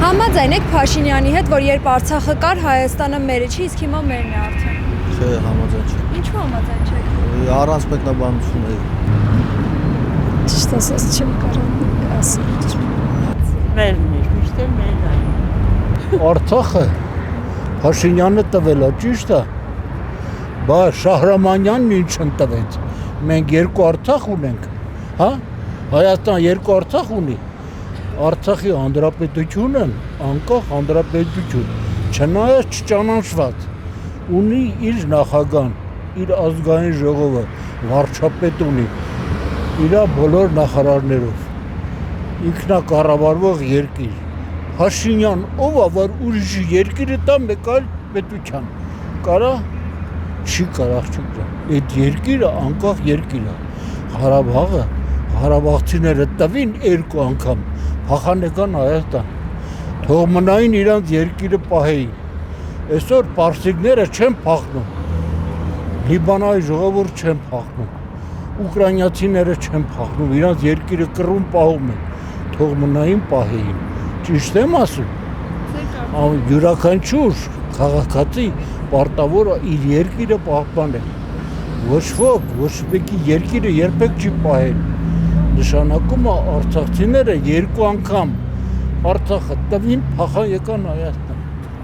Համաձայն եք Փաշինյանի հետ, որ երբ Արցախը կար, Հայաստանը մերը չի, իսկ հիմա մերն է արդեն։ Չէ, համաձայն չէ։ Ինչու համաձայն չեք։ Առանց մեկնաբանություն է։ Ճիշտ ասած չեմ կարող ասել։ Մերն է, միշտ էլ մերն է։ Արցախը Փաշինյանը տվել է, ճիշտ է։ Բայց Շահրամանյանն ինչ ընտվեց։ Մենք երկու Արցախ ունենք, հա? Հայաստան երկու Արցախ ունի։ Արցախի հանրապետությունը անկախ հանրապետություն, չնայած չճանաչված, ունի իր նախագահան, իր ազգային ժողովը, վարչապետ ունի, իր բոլոր նախարարներով, ինքնակառավարվող երկիր։ Փաշինյան ով է, որ ուրիշ երկիրը տա մեկ այլ պետության, կարա, չի կարող չկա։ Այդ երկիրը անկախ երկիր է։ Ղարաբաղը, ղարաբաղցիները տվին երկու անգամ, փախանեկան Հայաստան, թող մնային իրանց երկիրը պահեին։ Այսօր պարսիկները չեն փախնում, Լիբանանի ժողովուրդ չեն փախնում, ուկրաինացիները չեն փախնում, իրանց երկիրը կռում պահում են, թող մնային պահեին։ Ճիշտ եմ ասում։ Յուրաքանչյուր քաղաքացի պարտավոր է իր երկիրը պահպանել։ Ոչ ոք, ոչ մեկի երկիրը երբեք չի պահել։ Նշանակում է արցախցիները երկու անգամ Արցախը տվին, փախան եկան Հայաստան։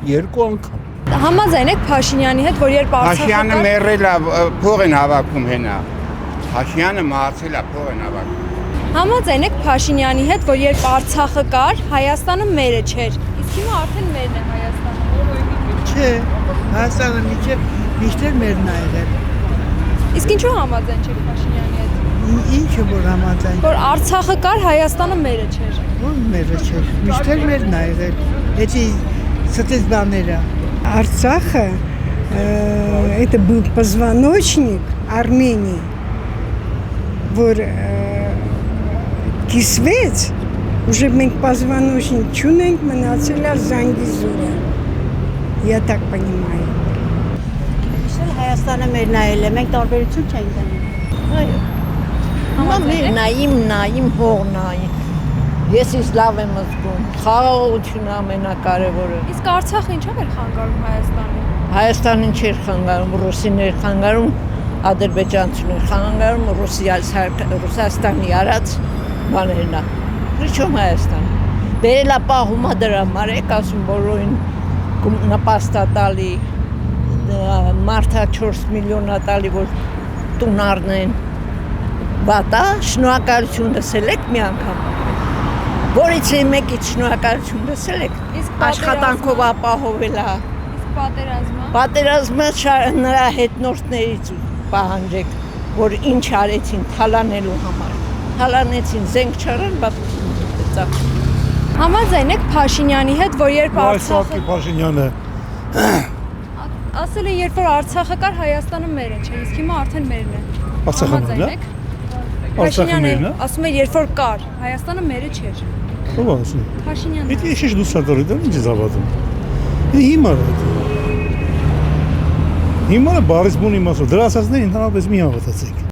Երկու անգամ։ Համաձայն եք Փաշինյանի հետ, որ երբ Արցախը Փաշինյանը մեռել է, փող են հավաքում հենա։ Փաշինյանը մահացել է, փող են հավաքում։ Համաձայն եք Փաշինյանի հետ, որ երբ Արցախը կար, Հայաստանը մերը չէր, իսկ հիմա արդեն մերն է Հայաստանը։ Չէ, Հայաստանը միշտ էլ մերն է եղել։ Իսկ ինչու համաձայն չեք Փաշինյանի հետ։ Ինչը որ համաձայն։ Որ Արցախը կար, Հայաստանը մերը չէր։ Ո՞ր մերը չէ, միշտ էլ մերն է եղել։ Эти սկզբանները։ Арцаха это был позвоночник Армении, որ կիսվեց, уже մենք позвоночник չունենք, մնացել է Զանգիզուրը։ Я так понимаю։ Հայաստանը մերն է եղել, մենք տարբերություն չենք դնում։ Այո։ Հիմա մերն է, իմ հողն է։ Ես ինձ լավ եմ զգում, խաղաղությունն ամենակարևորը։ Իսկ Արցախը ինչով էր խանգարում Հայաստանին։ Հայաստանին չէր խանգարում, ռուսիներ խանգարում, ադրբեջանցիներ խանգարում, Ռուսաստանի արած բաներն է։ Причем Հայաստան։ Բերելա պահում է դրա մարեք, ասում բոլորին նպաստ է տալի, մարդա 4 միլիոն է տալի, որ տուն առնեն։ Բատա, շնորհակալություն լսել եք մի անգամ։ Որից մեկից շնորհակալություն լսել եք։ Աշխատանքով ապահովել է։ Իսկ պատերազմը։ Պատերազմը նրա հետնորդներից պահանջեք, որ ինչ արեցին թալանելու համար։ Թալանեցին, զենք չարան, բայց Համաձայն եք Փաշինյանի հետ, որ երբ Արցախը Փաշինյանը ասել է, երբ որ Արցախը կար, Հայաստանը մերը չէ, իսկ հիմա արդեն մերն է։ Արցախը մերն է։ Փաշինյանը ասում է, երբ որ կար, Հայաստանը մերը չէր։ ով ասում։ Փաշինյանը։ Էդ ինչ դուսակարի դա ինչ զավադում։ Հիմա Հիմա բարիս բունի մասը դրա ասածներին ընդհանրապես մի հավատացեք։